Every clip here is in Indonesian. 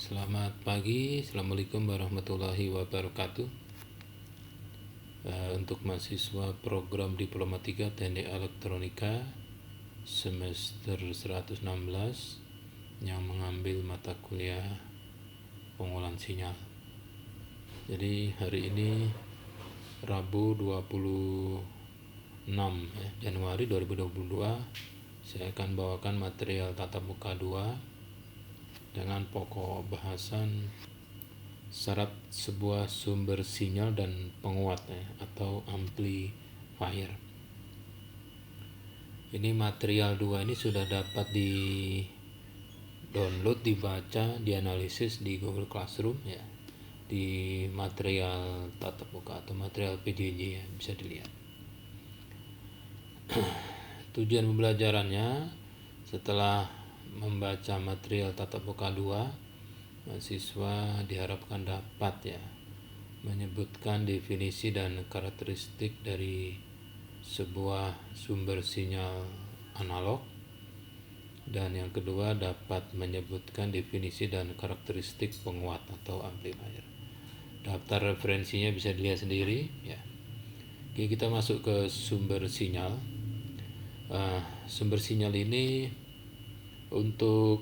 Selamat pagi, Assalamualaikum warahmatullahi wabarakatuh. Untuk mahasiswa program Diploma 3 Teknik Elektronika semester 116 yang mengambil mata kuliah pengolahan sinyal. Jadi hari ini Rabu 26 Januari 2022 saya akan bawakan material tatap muka 2 dengan pokok bahasan syarat sebuah sumber sinyal dan penguat atau amplifier. Ini material 2 ini sudah dapat di download, dibaca, dianalisis di Google Classroom ya. Di material tatap muka atau material PJJ ya, bisa dilihat. Tujuan pembelajarannya setelah membaca material tatap muka 2, mahasiswa diharapkan dapat menyebutkan definisi dan karakteristik dari sebuah sumber sinyal analog, dan yang kedua dapat menyebutkan definisi dan karakteristik penguat atau amplifier. Daftar referensinya bisa dilihat sendiri ya. Oke, kita masuk ke sumber sinyal. Sumber sinyal ini untuk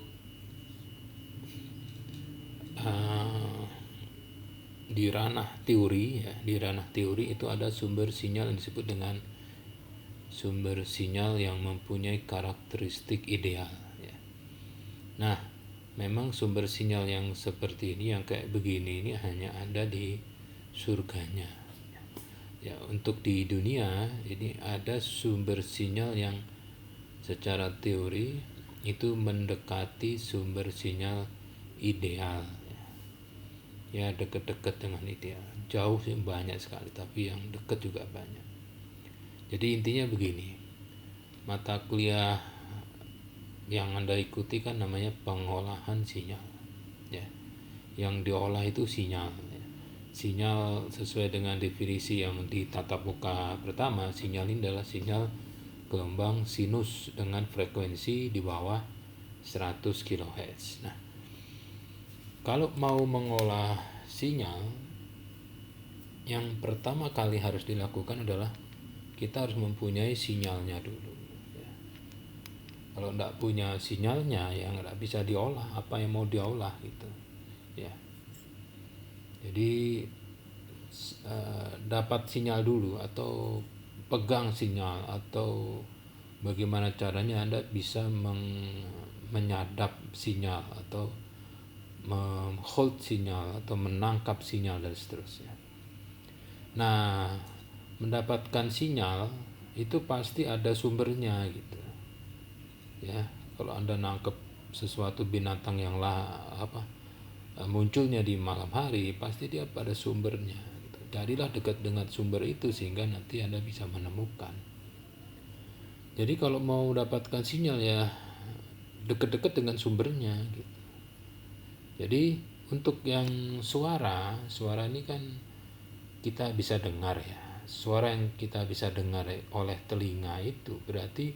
di ranah teori itu ada sumber sinyal yang disebut dengan sumber sinyal yang mempunyai karakteristik ideal ya. Nah, memang sumber sinyal yang seperti ini, yang kayak begini ini hanya ada di surganya ya. Untuk di dunia ini ada sumber sinyal yang secara teori itu mendekati sumber sinyal ideal ya, dekat-dekat dengan ideal. Jauh sih banyak sekali, tapi yang dekat juga banyak. Jadi intinya begini, mata kuliah yang Anda ikuti kan namanya pengolahan sinyal ya. Yang diolah itu sinyal ya. Sinyal sesuai dengan definisi yang di tatap muka pertama, sinyal ini adalah sinyal gelombang sinus dengan frekuensi di bawah 100 kHz. Nah, kalau mau mengolah sinyal, yang pertama kali harus dilakukan adalah kita harus mempunyai sinyalnya dulu ya. Kalau tidak punya sinyalnya ya nggak bisa diolah apa yang mau diolah gitu ya. Jadi dapat sinyal dulu atau pegang sinyal, atau bagaimana caranya Anda bisa menyadap sinyal atau hold sinyal atau menangkap sinyal dan seterusnya. Nah, mendapatkan sinyal itu pasti ada sumbernya gitu ya. Kalau Anda nangkep sesuatu binatang yang munculnya di malam hari, pasti dia pada sumbernya gitu. Jadilah dekat dengan sumber itu sehingga nanti Anda bisa menemukan. Jadi kalau mau dapatkan sinyal ya dekat-dekat dengan sumbernya gitu. Jadi untuk yang suara ini kan kita bisa dengar ya. Suara yang kita bisa dengar oleh telinga itu berarti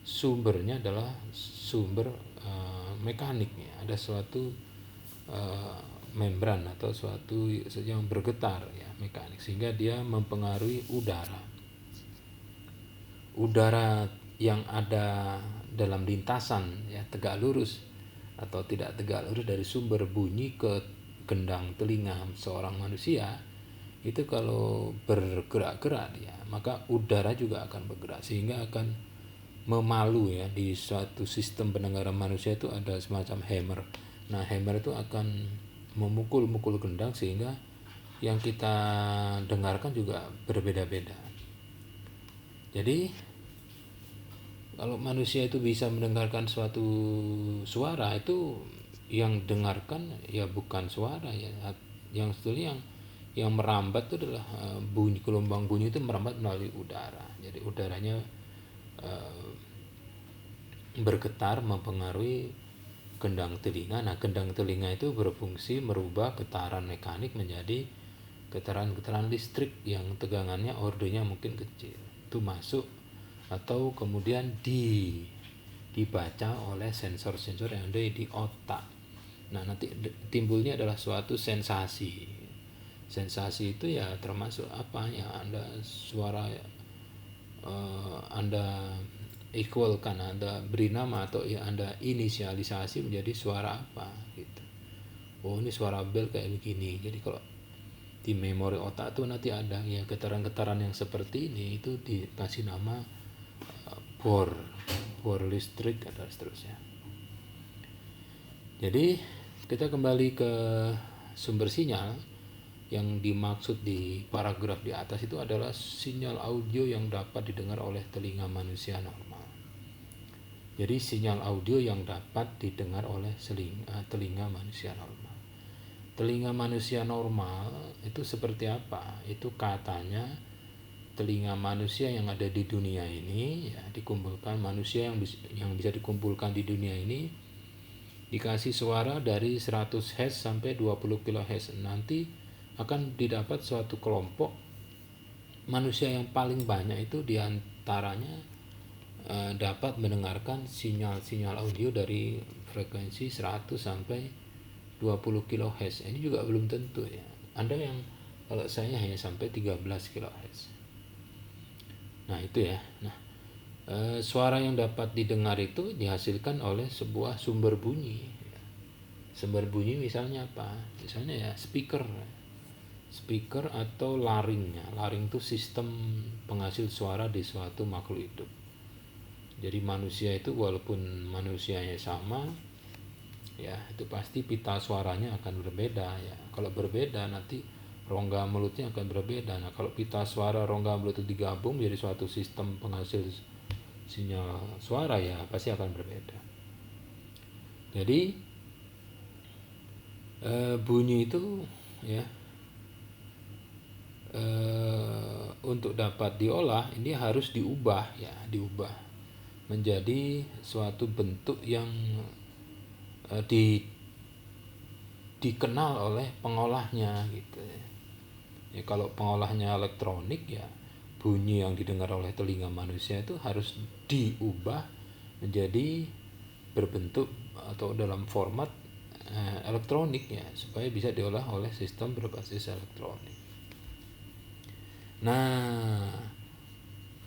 sumbernya adalah sumber mekanik ya. Ada suatu membran atau suatu yang bergetar ya, mekanik, sehingga dia mempengaruhi udara yang ada dalam lintasan ya, tegak lurus atau tidak tegak lurus dari sumber bunyi ke gendang telinga seorang manusia. Itu kalau bergerak-gerak ya, maka udara juga akan bergerak sehingga akan memalu ya. Di suatu sistem pendengaran manusia itu ada semacam hammer. Nah, hammer itu akan memukul gendang sehingga yang kita dengarkan juga berbeda-beda. Jadi kalau manusia itu bisa mendengarkan suatu suara, itu yang dengarkan ya bukan suara ya, yang sebetulnya yang merambat itu adalah bunyi, gelombang bunyi itu merambat melalui udara. Jadi udaranya bergetar mempengaruhi gendang telinga. Nah, gendang telinga itu berfungsi merubah getaran mekanik menjadi getaran listrik yang tegangannya ordenya mungkin kecil. Itu masuk atau kemudian dibaca oleh sensor-sensor yang ada di otak. Nah, nanti timbulnya adalah suatu sensasi. Sensasi itu ya termasuk apa ya, Anda suara Anda equalkan, Anda beri nama atau ya Anda inisialisasi menjadi suara apa gitu. Oh, ini suara bel kayak begini. Jadi kalau di memori otak tuh nanti ada ya getaran-getaran yang seperti ini, itu dikasih nama bor listrik dan seterusnya. Jadi kita kembali ke sumber sinyal. Yang dimaksud di paragraf di atas itu adalah sinyal audio yang dapat didengar oleh telinga manusia normal. Jadi sinyal audio yang dapat didengar oleh telinga manusia normal. Telinga manusia normal itu seperti apa? Itu katanya telinga manusia yang ada di dunia ini ya, dikumpulkan manusia yang bisa dikumpulkan di dunia ini, dikasih suara dari 100 Hz sampai 20 kHz. Nanti akan didapat suatu kelompok manusia yang paling banyak itu diantaranya dapat mendengarkan sinyal-sinyal audio dari frekuensi 100 sampai 20 kHz. Ini juga belum tentu ya. Ada yang kalau saya hanya sampai 13 kHz. Nah itu ya. Nah suara yang dapat didengar itu dihasilkan oleh sebuah sumber bunyi. Sumber bunyi misalnya apa? Misalnya ya speaker atau laringnya. Laring itu sistem penghasil suara di suatu makhluk hidup. Jadi manusia itu walaupun manusianya sama ya, itu pasti pita suaranya akan berbeda ya. Kalau berbeda nanti rongga mulutnya akan berbeda. Nah, kalau pita suara rongga mulut itu digabung jadi suatu sistem penghasil sinyal suara ya pasti akan berbeda. Jadi bunyi itu ya untuk dapat diolah ini harus diubah menjadi suatu bentuk yang dikenal oleh pengolahnya gitu ya. Kalau pengolahnya elektronik ya, bunyi yang didengar oleh telinga manusia itu harus diubah menjadi berbentuk atau dalam format elektronik ya, supaya bisa diolah oleh sistem berbasis elektronik. Nah,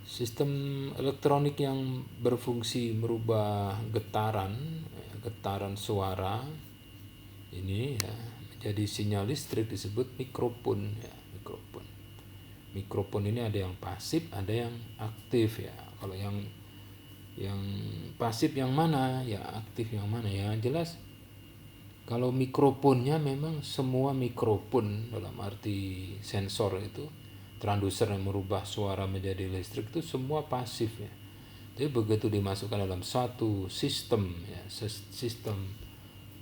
sistem elektronik yang berfungsi merubah getaran suara ini ya menjadi sinyal listrik disebut mikrofon ya. Mikrofon ini ada yang pasif, ada yang aktif ya. Kalau yang pasif yang mana ya, aktif yang mana ya, jelas kalau mikrofonnya memang semua mikrofon dalam arti sensor itu transducer yang merubah suara menjadi listrik itu semua pasif ya. Jadi begitu dimasukkan dalam satu sistem ya, sistem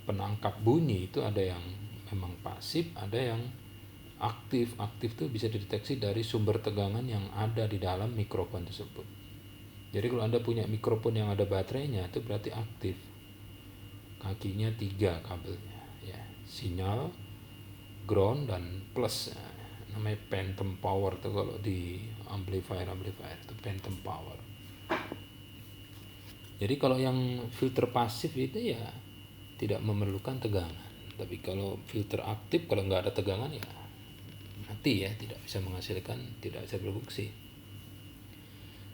penangkap bunyi itu ada yang memang pasif, ada yang aktif. Aktif itu bisa dideteksi dari sumber tegangan yang ada di dalam mikrofon tersebut. Jadi kalau Anda punya mikrofon yang ada baterainya itu berarti aktif. Kakinya 3 kabelnya ya, sinyal, ground dan plus ya. Namanya phantom power tuh kalau di amplifier itu phantom power. Jadi kalau yang filter pasif itu ya tidak memerlukan tegangan, tapi kalau filter aktif kalau nggak ada tegangan ya mati ya, tidak bisa menghasilkan, tidak bisa berfungsi.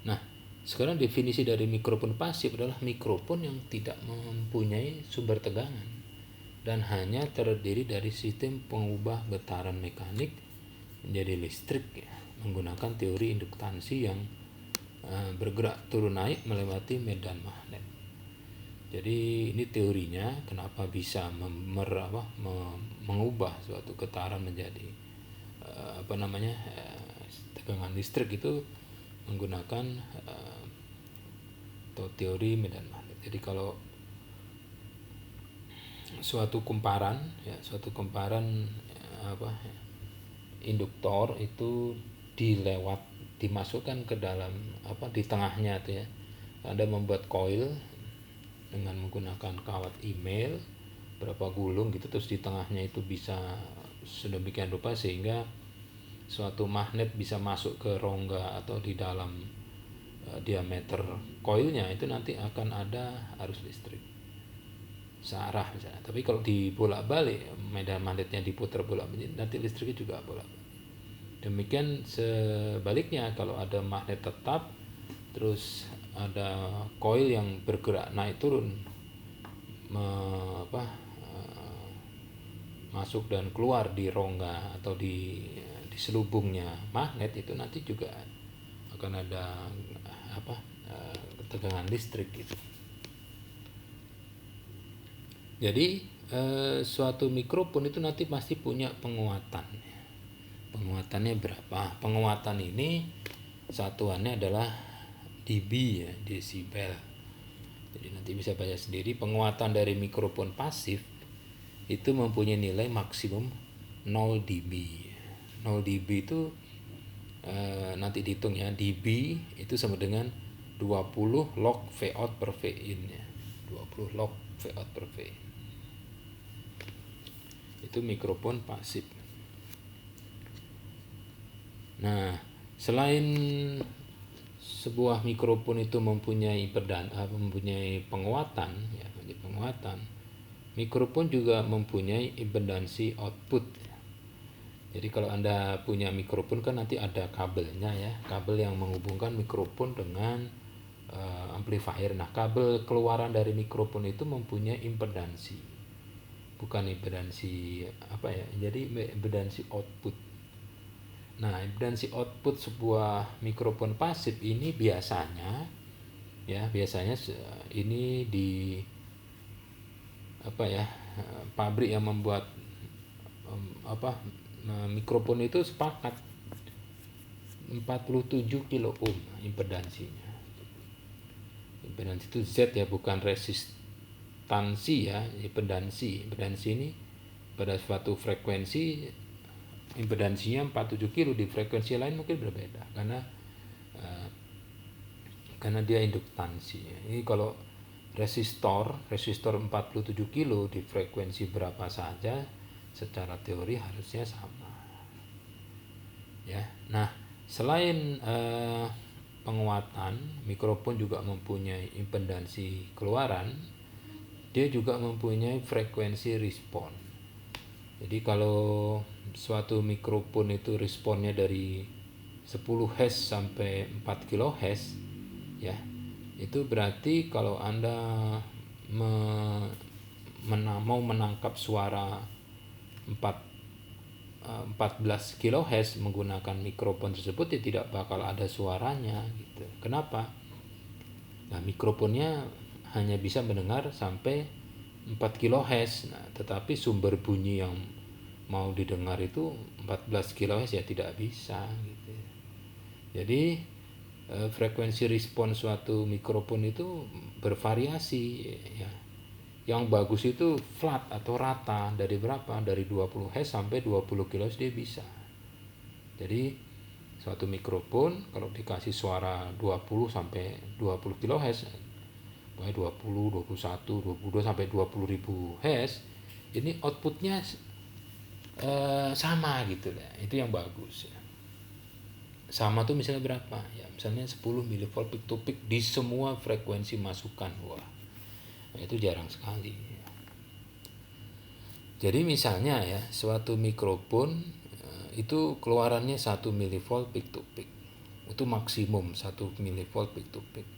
Nah, sekarang definisi dari mikrofon pasif adalah mikrofon yang tidak mempunyai sumber tegangan dan hanya terdiri dari sistem pengubah getaran mekanik menjadi listrik ya, menggunakan teori induktansi yang bergerak turun naik melewati medan magnet. Jadi ini teorinya kenapa bisa mengubah suatu getaran menjadi tegangan listrik itu menggunakan atau teori medan magnet. Jadi kalau suatu kumparan induktor itu dimasukkan ke dalam di tengahnya tuh ya, Anda membuat koil dengan menggunakan kawat email berapa gulung gitu, terus di tengahnya itu bisa sedemikian rupa sehingga suatu magnet bisa masuk ke rongga atau di dalam diameter koilnya, itu nanti akan ada arus listrik. searah misalnya. Tapi kalau dibolak-balik, medan magnetnya diputar bolak-balik, nanti listriknya juga bolak-balik. Demikian sebaliknya, kalau ada magnet tetap terus ada koil yang bergerak naik turun, masuk dan keluar di rongga atau di selubungnya magnet, itu nanti juga akan ada tegangan listrik gitu. Jadi suatu mikrofon itu nanti pasti punya penguatan. Penguatannya berapa? Penguatan ini satuannya adalah dB ya, desibel. Jadi nanti bisa baca sendiri. Penguatan dari mikrofon pasif itu mempunyai nilai maksimum 0 dB. 0 dB itu nanti dihitung ya, dB itu sama dengan 20 log V out per V in ya. 20 log V out per V in. Itu mikrofon pasif. Nah, selain sebuah mikrofon itu mempunyai penguatan ya, mikrofon juga mempunyai impedansi output. Jadi kalau Anda punya mikrofon kan nanti ada kabelnya ya, kabel yang menghubungkan mikrofon dengan amplifier. Nah, kabel keluaran dari mikrofon itu mempunyai impedansi, bukan impedansi jadi impedansi output. Nah, impedansi output sebuah mikrofon pasif ini biasanya ini di pabrik yang membuat mikrofon itu sepakat 47 kilo ohm impedansinya. Impedansi itu Z ya, bukan resistansi ya, impedansi. Impedansi ini pada suatu frekuensi impedansinya 47 kilo, di frekuensi lain mungkin berbeda karena dia induktansi. Ini kalau resistor 47 kilo di frekuensi berapa saja secara teori harusnya sama. Ya. Nah, selain penguatan, mikrofon juga mempunyai impedansi keluaran, dia juga mempunyai frekuensi respon. Jadi kalau suatu mikrofon itu responnya dari 10 Hz sampai 4 kHz ya, itu berarti kalau Anda mau menangkap suara 14 kHz menggunakan mikrofon tersebut, ya tidak bakal ada suaranya gitu. Kenapa? Nah, mikrofonnya hanya bisa mendengar sampai 4 kHz. Nah, tetapi sumber bunyi yang mau didengar itu 14 kHz ya tidak bisa gitu. Jadi frekuensi respon suatu mikrofon itu bervariasi ya. Yang bagus itu flat atau rata dari berapa? Dari 20 Hz sampai 20 kHz dia bisa. Jadi suatu mikrofon kalau dikasih suara 20 sampai 20 kHz, 20, 21, 22 sampai 20 ribu Hz, ini outputnya sama gitu ya. Itu yang bagus ya. Sama tuh misalnya berapa? Ya misalnya 10 mV peak to peak di semua frekuensi masukan. Wah, itu jarang sekali ya. Jadi misalnya ya, suatu mikrofon itu keluarannya 1 mV peak to peak. Itu maksimum 1 mV peak to peak.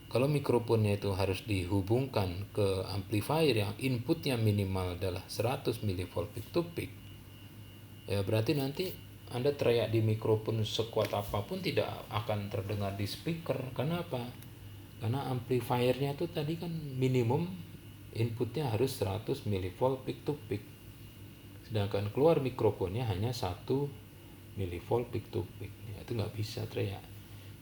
Kalau mikrofonnya itu harus dihubungkan ke amplifier yang inputnya minimal adalah 100 mV peak to peak, ya berarti nanti Anda teriak di mikrofon sekuat apapun tidak akan terdengar di speaker. Kenapa? Karena amplifiernya itu tadi kan minimum inputnya harus 100 mV peak to peak, sedangkan keluar mikrofonnya hanya 1 mV peak to peak ya, itu nggak bisa teriak.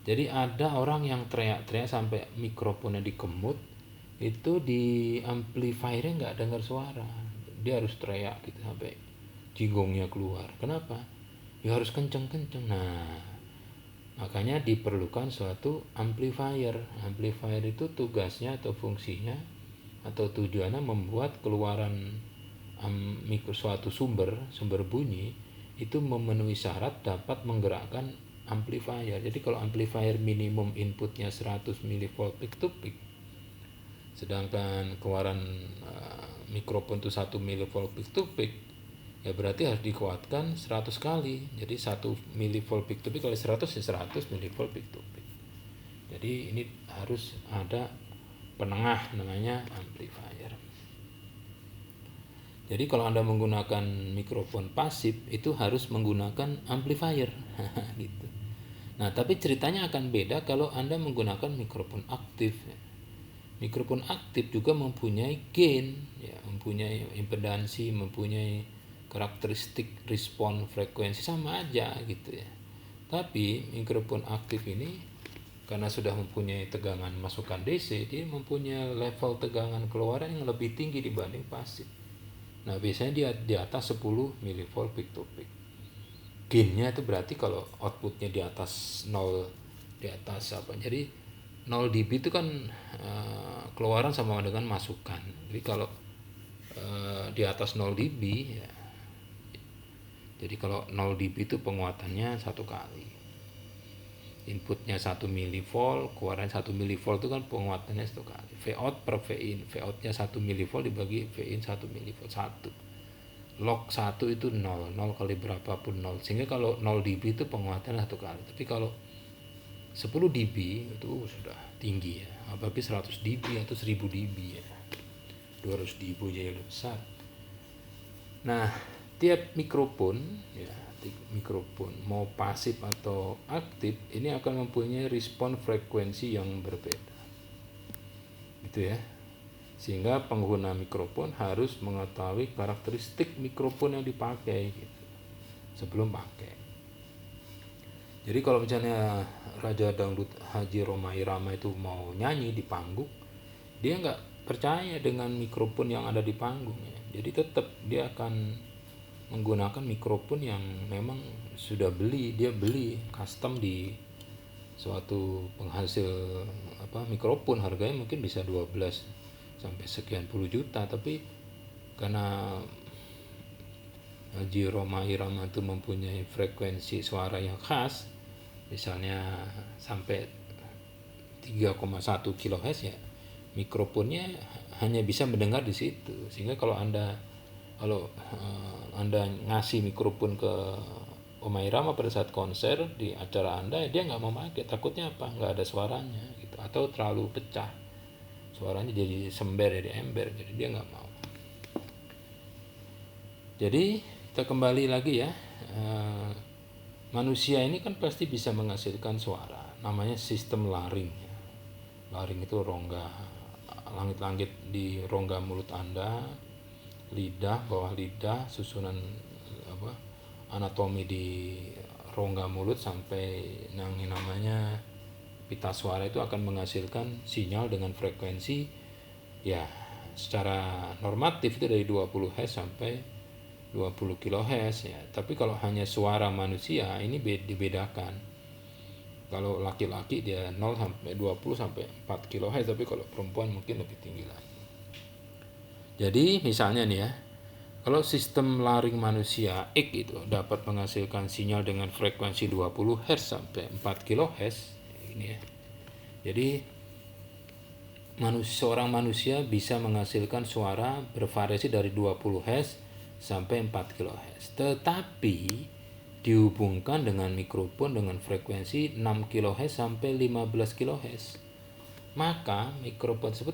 Jadi ada orang yang teriak-teriak sampai mikrofonnya dikemut, itu di amplifiernya nggak dengar suara, dia harus teriak gitu sampai jinggongnya keluar. Kenapa? Ya harus kenceng-kenceng. Nah, makanya diperlukan suatu amplifier. Amplifier itu tugasnya atau fungsinya atau tujuannya membuat keluaran suatu sumber bunyi itu memenuhi syarat dapat menggerakkan amplifier. Jadi kalau amplifier minimum inputnya 100 mV peak to peak, Sedangkan keluaran mikrofon itu 1 milivolt peak to peak, ya berarti harus dikuatkan 100 kali. Jadi 1 milivolt peak to peak kali 100 ya 100 milivolt peak to peak. Jadi ini harus ada penengah, namanya amplifier. Jadi kalau Anda menggunakan mikrofon pasif itu harus menggunakan amplifier gitu. Nah, tapi ceritanya akan beda kalau Anda menggunakan mikrofon aktif. Mikrofon aktif juga mempunyai gain, ya, mempunyai impedansi, mempunyai karakteristik respon frekuensi, sama aja gitu ya. Tapi mikrofon aktif ini karena sudah mempunyai tegangan masukan DC, dia mempunyai level tegangan keluaran yang lebih tinggi dibanding pasif. Nah, biasanya dia di atas 10 milivolt peak to peak. Gainnya itu berarti kalau outputnya di atas 0, di atas apa, jadi 0 dB itu kan keluaran sama dengan masukan. Jadi kalau di atas 0 dB ya, jadi kalau 0 dB itu penguatannya 1 kali. Inputnya 1 milivolt, keluaran 1 milivolt itu kan penguatannya 1 kali. Vout per Vin, Voutnya 1 milivolt dibagi Vin 1 milivolt 1. Log 1 itu 0 kali berapapun 0, sehingga kalau 0 dB itu penguatan 1 kali. Tapi kalau 10 dB itu sudah tinggi ya, apalagi 100 dB atau 1000 dB ya, 200 dB jadi lebih besar. Nah, tiap mikrofon ya, mikrofon mau pasif atau aktif ini akan mempunyai respon frekuensi yang berbeda gitu ya. Sehingga pengguna mikrofon harus mengetahui karakteristik mikrofon yang dipakai gitu, sebelum pakai. Jadi kalau misalnya Raja Dangdut Haji Rhoma Irama itu mau nyanyi di panggung, dia nggak percaya dengan mikrofon yang ada di panggungnya. Jadi tetap dia akan menggunakan mikrofon yang memang sudah dia beli custom di suatu penghasil mikrofon, harganya mungkin bisa 12 sampai sekian puluh juta, tapi karena Haji Rhoma Irama itu mempunyai frekuensi suara yang khas, misalnya sampai 3,1 kHz ya, mikrofonnya hanya bisa mendengar di situ. Sehingga kalau Anda ngasih mikrofon ke Rhoma Irama pada saat konser di acara Anda, dia nggak mau pakai, takutnya apa? Nggak ada suaranya gitu, atau terlalu pecah, suaranya jadi sember, jadi ember, jadi dia nggak mau. Jadi kita kembali lagi ya, manusia ini kan pasti bisa menghasilkan suara, namanya sistem laring. Laring itu rongga, langit-langit di rongga mulut Anda, lidah, bawah lidah, susunan anatomi di rongga mulut sampai namanya pita suara itu akan menghasilkan sinyal dengan frekuensi ya secara normatif itu dari 20 Hz sampai 20 kHz ya. Tapi kalau hanya suara manusia ini dibedakan. Kalau laki-laki dia 0 sampai 20 sampai 4 kHz, tapi kalau perempuan mungkin lebih tinggi lagi. Jadi misalnya nih ya, kalau sistem laring manusia X itu dapat menghasilkan sinyal dengan frekuensi 20 Hz sampai 4 kHz ini ya. Jadi seorang manusia bisa menghasilkan suara bervariasi dari 20 Hz sampai 4 kHz. Tetapi dihubungkan dengan mikrofon dengan frekuensi 6 kHz sampai 15 kHz, maka mikrofon tersebut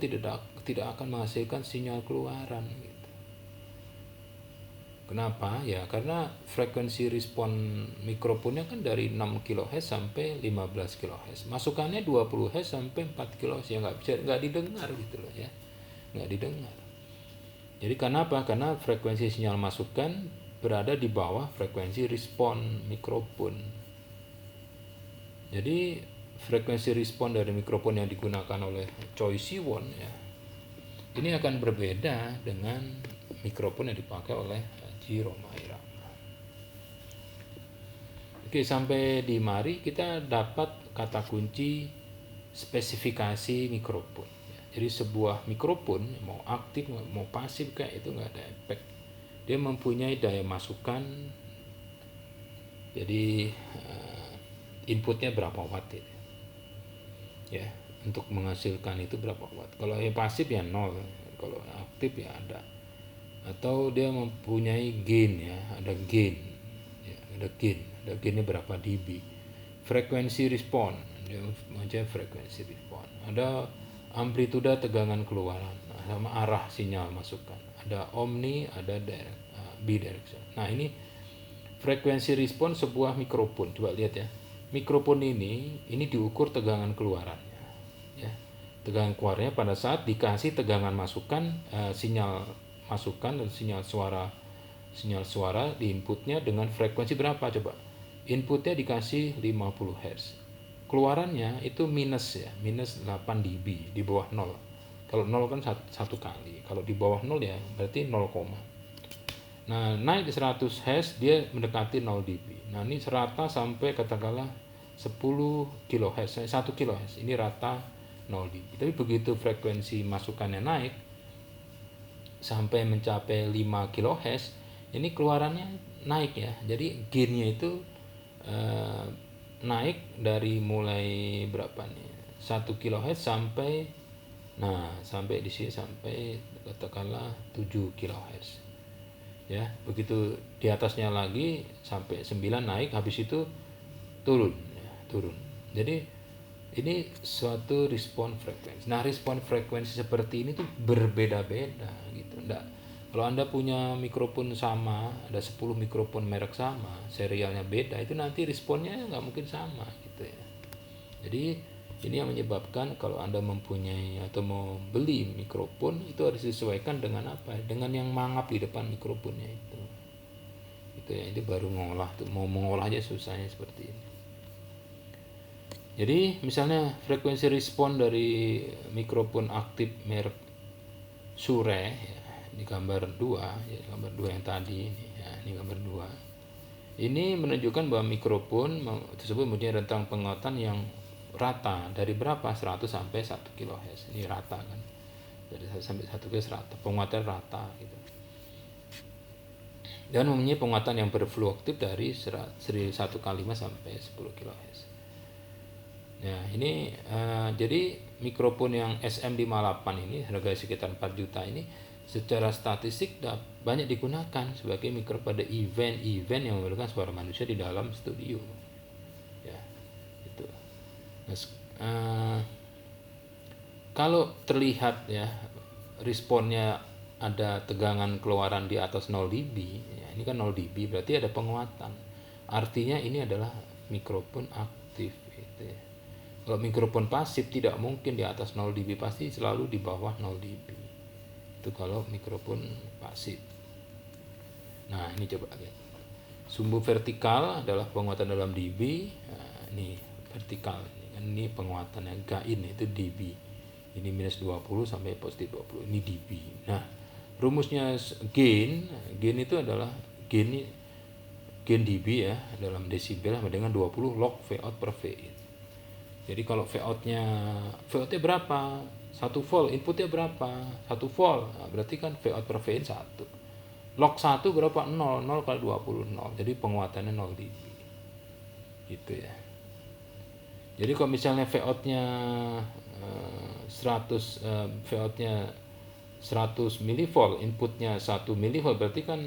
tidak akan menghasilkan sinyal keluaran gitu. Kenapa? Ya karena frekuensi respon mikrofonnya kan dari 6 kHz sampai 15 kHz. Masukannya 20 Hz sampai 4 kHz, ya nggak didengar gitu loh ya. Nggak didengar. Jadi kenapa? Karena frekuensi sinyal masukan berada di bawah frekuensi respon mikrofon. Jadi frekuensi respon dari mikrofon yang digunakan oleh Choi Siwon ya, ini akan berbeda dengan mikrofon yang dipakai oleh Haji Rhoma Irama. Oke, sampai di mari kita dapat kata kunci spesifikasi mikrofon. Jadi sebuah mikrofon mau aktif mau pasif kayak itu nggak ada efek. Dia mempunyai daya masukan. Jadi inputnya berapa watt itu. Ya. untuk menghasilkan itu berapa watt. Kalau yang pasif ya 0, kalau aktif ya ada. Atau dia mempunyai gain ya, ada gain. Ya, ada gainnya berapa dB. Frekuensi respon, dia macam frekuensi respon. Ada amplituda tegangan keluaran, sama arah sinyal masukan. Ada omni, ada bidirectional. Nah, ini frekuensi respon sebuah mikrofon. Coba lihat ya. Mikrofon ini diukur tegangan keluarannya. Ya. Tegangan keluarnya pada saat dikasih tegangan masukan, sinyal masukan dan sinyal suara di inputnya dengan frekuensi berapa coba. Inputnya dikasih 50 Hz. Keluarannya itu minus 8 dB di bawah 0. Kalau 0 kan satu kali. Kalau di bawah 0 ya berarti 0, nah, naik di 100 Hz dia mendekati 0 dB. Nah, ini rata sampai katakanlah 10 kHz, 1 kHz. Ini rata 0 dB. Tapi begitu frekuensi masukannya naik sampai mencapai 5 kHz, ini keluarannya naik ya. Jadi gainnya itu naik dari mulai berapa nih? 1 kHz sampai di sini sampai katakanlah 7 kHz. Ya, begitu di atasnya lagi sampai 9 naik, habis itu turun. Jadi ini suatu respon frekuensi. Nah, respon frekuensi seperti ini tuh berbeda-beda gitu. Kalau Anda punya mikrofon sama, ada 10 mikrofon merek sama, serialnya beda, itu nanti responnya nggak mungkin sama gitu ya. Jadi ini yang menyebabkan kalau Anda mempunyai atau mau beli mikrofon itu harus disesuaikan dengan apa? Dengan yang mangap di depan mikrofonnya itu. Itu ya, itu baru ngolah tuh. Mau mengolahnya susahnya seperti ini. Jadi misalnya frekuensi respon dari mikrofon aktif merek Shure ya, di gambar 2 ya, gambar 2 yang tadi ya, ini gambar 2. Ini menunjukkan bahwa mikrofon tersebut mempunyai rentang penguatan yang rata dari berapa? 100 sampai 1 kHz. Ini rata kan. Dari 1 sampai 1 kHz rata, penguatan rata gitu. Dan mempunyai penguatan yang berfluktuatif dari 1 kali 5 sampai 10 kHz. Ya, ini jadi mikrofon yang SM58 ini harga sekitar 4 juta ini secara statistik banyak digunakan sebagai mikrofon pada event-event yang memerlukan suara manusia di dalam studio. Ya, itu. Nah, kalau terlihat ya responnya ada tegangan keluaran di atas 0 dB, ya, ini kan 0 dB berarti ada penguatan. Artinya ini adalah mikrofon aktif gitu ya. Kalau mikrofon pasif tidak mungkin di atas 0 dB, pasti selalu di bawah 0 dB. Itu kalau mikrofon pasif. Nah, ini coba lihat. Sumbu vertikal adalah penguatan dalam dB. Nah, ini vertikal. Ini penguatannya gain itu dB. Ini minus 20 sampai positif 20. Ini dB. Nah, rumusnya gain itu adalah gain dB ya dalam desibel sama dengan 20 log V out per V in. Jadi kalau V-outnya berapa? 1 volt, inputnya berapa? 1 volt. Nah, berarti kan V-out per V in 1. Log 1 berapa? 0. 0 kali 20, 0. Jadi penguatannya 0 dB. Gitu ya. Jadi kalau misalnya V-outnya 100 mV, inputnya 1 mV, berarti kan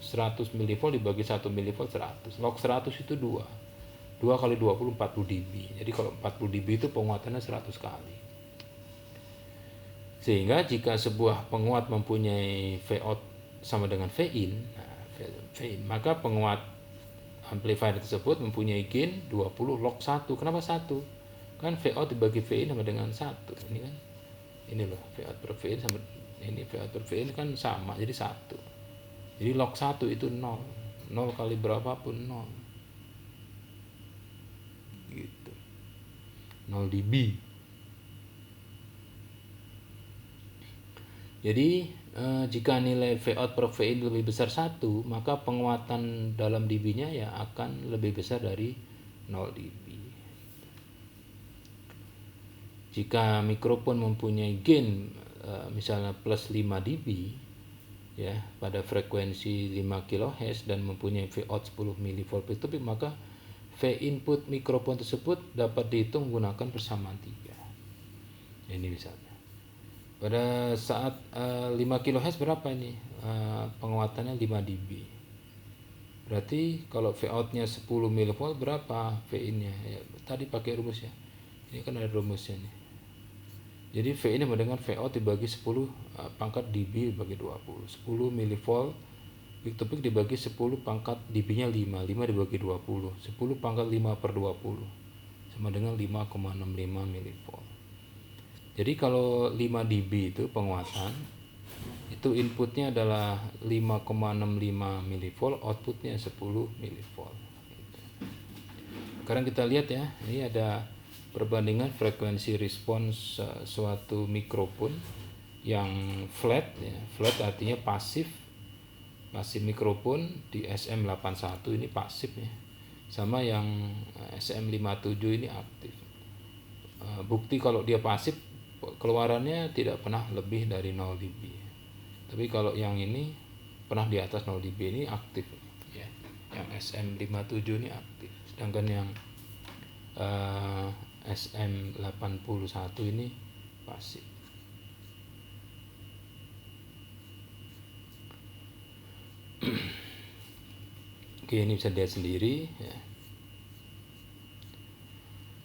100 mV dibagi 1 mV 100. Log 100 itu 2 kali 20, 40 dB. Jadi kalau 40 dB itu penguatannya 100 kali. Sehingga jika sebuah penguat mempunyai V-out sama dengan V-in, maka penguat amplifier tersebut mempunyai gain 20 log 1. Kenapa 1? Kan V-out dibagi V-in sama dengan 1. Ini kan, ini loh V-out per V-in sama ini V-out per V-in kan sama, jadi 1. Jadi log 1 itu 0. 0 kali berapapun 0. Gitu. 0 dB. Jadi jika nilai V-out per V-in lebih besar 1, maka penguatan dalam dB-nya ya akan lebih besar dari 0 dB. Jika mikrofon mempunyai gain misalnya plus 5 dB ya pada frekuensi 5 kHz dan mempunyai V-out 10 mV per tube, maka V input mikrofon tersebut dapat dihitung menggunakan persamaan 3. Ini misalnya. Pada saat 5 kHz berapa ini? Penguatannya 5 dB. Berarti kalau V outnya 10 mV berapa V in-nya? Ya, tadi pakai rumus ya. Ini kan ada rumusnya nih. Jadi V in sama dengan V out dibagi 10 pangkat dB dibagi 20. 10 mV peak to peak dibagi 10 pangkat dB-nya 5. 5 dibagi 20. 10 pangkat 5 per 20 sama dengan 5,65 mV. Jadi kalau 5 dB itu penguatan, itu inputnya adalah 5,65 mV, outputnya 10 mV. Sekarang kita lihat ya, ini ada perbandingan frekuensi respons suatu mikrofon yang flat ya. Flat artinya pasif mikrofon di SM81 ini pasif ya, sama yang SM57 ini aktif. Bukti kalau dia pasif, keluarannya tidak pernah lebih dari 0 dB. Tapi kalau yang ini pernah di atas 0 dB, ini aktif ya. Yang SM57 ini aktif. Sedangkan yang SM81 ini pasif. Oke, ini bisa dilihat sendiri ya.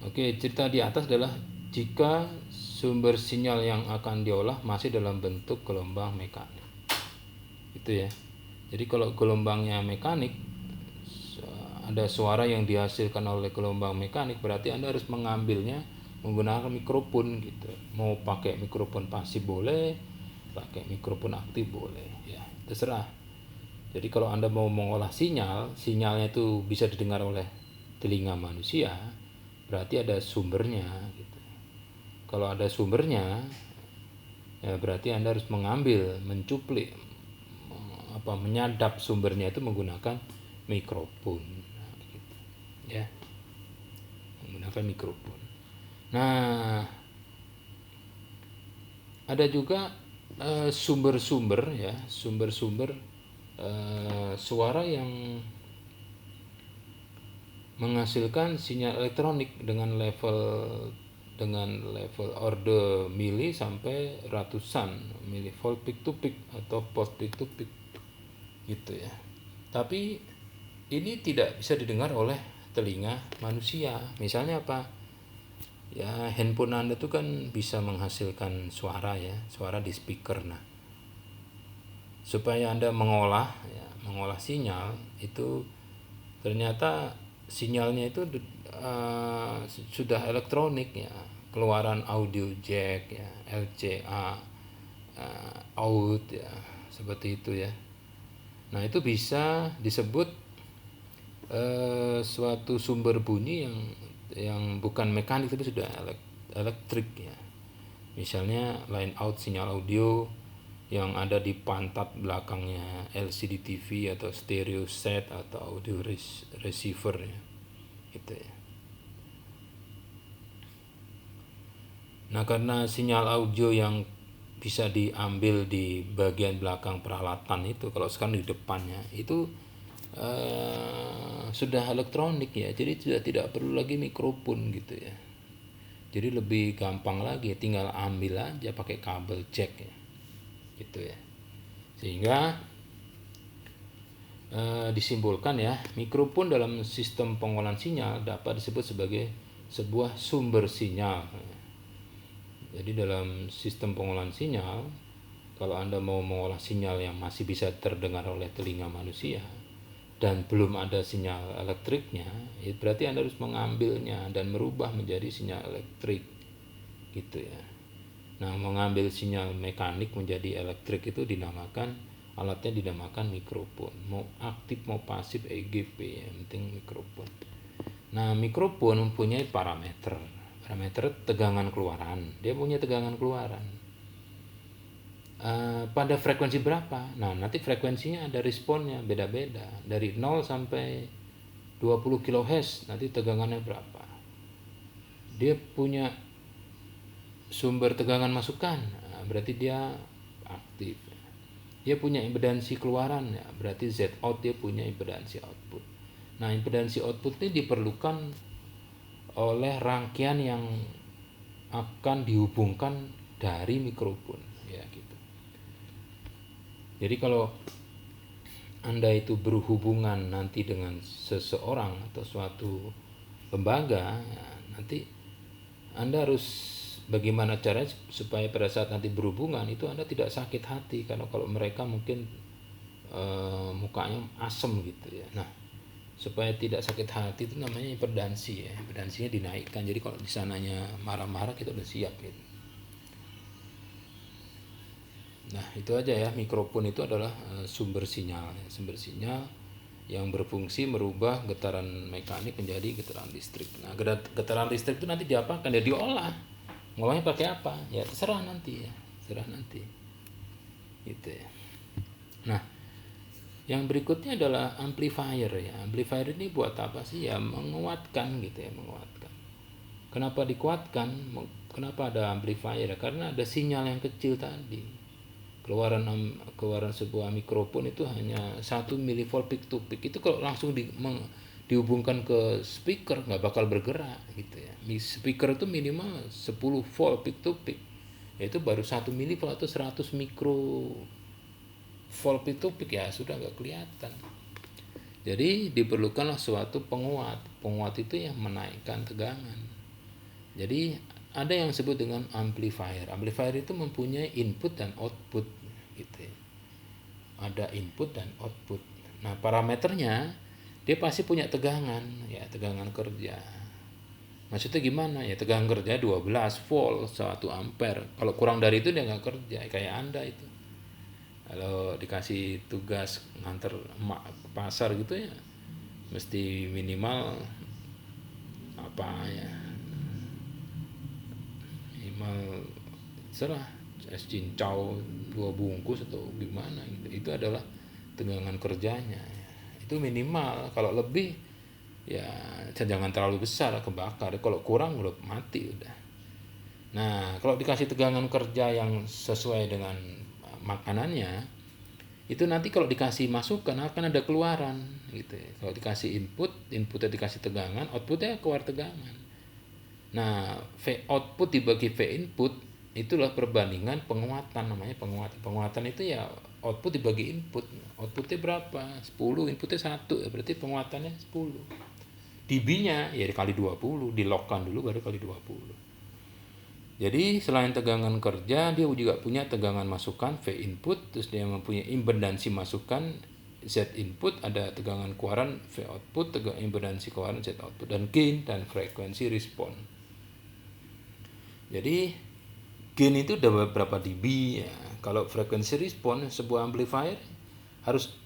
Oke, cerita di atas adalah jika sumber sinyal yang akan diolah masih dalam bentuk gelombang mekanik. Itu ya. Jadi kalau gelombangnya mekanik, ada suara yang dihasilkan oleh gelombang mekanik, berarti Anda harus mengambilnya menggunakan mikrofon gitu. Mau pakai mikrofon pasif boleh, pakai mikrofon aktif boleh ya, terserah. Jadi kalau Anda mau mengolah sinyalnya itu bisa didengar oleh telinga manusia, berarti ada sumbernya gitu. Kalau ada sumbernya, ya berarti Anda harus mencuplik, menyadap sumbernya itu menggunakan mikrofon, gitu. Ya, menggunakan mikrofon. Nah, ada juga sumber-sumber suara yang menghasilkan sinyal elektronik dengan level order mili sampai ratusan milivolt peak to peak atau post peak to peak gitu ya. Tapi ini tidak bisa didengar oleh telinga manusia. Misalnya apa? Ya, handphone Anda itu kan bisa menghasilkan suara ya, suara di speaker. Nah, supaya Anda mengolah sinyal itu, ternyata sinyalnya itu sudah elektronik ya, keluaran audio jack ya, LCA out ya, seperti itu ya. Nah, itu bisa disebut suatu sumber bunyi yang bukan mekanik tapi sudah elektrik ya. Misalnya line out sinyal audio yang ada di pantat belakangnya LCD TV atau stereo set atau audio receiver ya, gitu ya. Nah, karena sinyal audio yang bisa diambil di bagian belakang peralatan itu, kalau sekarang di depannya itu sudah elektronik ya, jadi sudah tidak perlu lagi mikrofon gitu ya. Jadi lebih gampang lagi, tinggal ambil aja pakai kabel jack ya, gitu ya. Sehingga disimpulkan ya, mikrofon dalam sistem pengolahan sinyal dapat disebut sebagai sebuah sumber sinyal. Jadi dalam sistem pengolahan sinyal, kalau Anda mau mengolah sinyal yang masih bisa terdengar oleh telinga manusia dan belum ada sinyal elektriknya, ya berarti Anda harus mengambilnya dan merubah menjadi sinyal elektrik gitu ya. Nah, mengambil sinyal mekanik menjadi elektrik itu alatnya dinamakan mikrofon. Mau aktif mau pasif EGP, yang penting mikrofon. Nah, mikrofon mempunyai parameter tegangan keluaran. Dia punya tegangan keluaran. Pada frekuensi berapa? Nah, nanti frekuensinya ada responnya beda-beda. Dari 0 sampai 20 kHz, nanti tegangannya berapa? Dia punya sumber tegangan masukan, nah, berarti dia aktif. Dia punya impedansi keluaran, ya, berarti Z out, dia punya impedansi output. Nah, impedansi output ini diperlukan oleh rangkaian yang akan dihubungkan dari mikrofon, ya gitu. Jadi kalau Anda itu berhubungan nanti dengan seseorang atau suatu lembaga, ya, nanti Anda harus bagaimana caranya supaya pada saat nanti berhubungan itu Anda tidak sakit hati, karena kalau mereka mungkin mukanya asem gitu ya. Nah, supaya tidak sakit hati itu namanya hiperdansi ya. Hiperdansinya dinaikkan. Jadi kalau di sananya marah-marah kita udah siap gitu. Nah, itu aja ya. Mikrofon itu adalah sumber sinyal ya. Sumber sinyal yang berfungsi merubah getaran mekanik menjadi getaran listrik. Nah, getaran listrik itu nanti diapakan? Ya diolah. Ngolahnya pakai apa? Ya terserah nanti ya. Terserah nanti. Gitu ya. Nah, yang berikutnya adalah amplifier ya. Amplifier ini buat apa sih? Ya menguatkan gitu ya, menguatkan. Kenapa dikuatkan? Kenapa ada amplifier? Karena ada sinyal yang kecil tadi. Keluaran sebuah mikrofon itu hanya 1 milivolt peak to peak. Itu kalau langsung dihubungkan ke speaker nggak bakal bergerak gitu ya. Speaker itu minimal 10 volt peak to peak. Yaitu baru 1 milivolt atau 100 mikro volt peak to peak, ya sudah nggak kelihatan. Jadi diperlukanlah suatu penguat. Penguat itu yang menaikkan tegangan. Jadi ada yang disebut dengan amplifier. Amplifier itu mempunyai input dan output gitu ya. Ada input dan output. Nah, parameternya dia pasti punya tegangan ya, tegangan kerja. Maksudnya gimana ya? Tegangan kerja 12 volt 1 ampere. Kalau kurang dari itu dia nggak kerja, kayak Anda itu. Kalau dikasih tugas nganter emak ke pasar gitu ya, mesti minimal apa ya, minimal serah es cincau 2 bungkus atau gimana gitu. Itu adalah tegangan kerjanya ya. Itu minimal. Kalau lebih ya jangan terlalu besar, kebakar. Kalau kurang udah mati udah. Nah, kalau dikasih tegangan kerja yang sesuai dengan makanannya, itu nanti kalau dikasih masukan akan ada keluaran gitu ya. Kalau dikasih inputnya dikasih tegangan, outputnya keluar tegangan. Nah, V output dibagi V input itulah perbandingan penguatan, namanya penguatan. Penguatan itu ya output dibagi input. Outputnya berapa? 10, inputnya 1, ya berarti penguatannya 10. dB-nya ya dikali 20, di-lock-kan dulu baru kali 20. Jadi selain tegangan kerja, dia juga punya tegangan masukan V input, terus dia mempunyai impedansi masukan Z input, ada tegangan keluaran V output, tegangan impedansi keluaran Z output, dan gain dan frekuensi respon. Jadi gain itu udah berapa dB ya. Kalau frekuensi respon sebuah amplifier harus,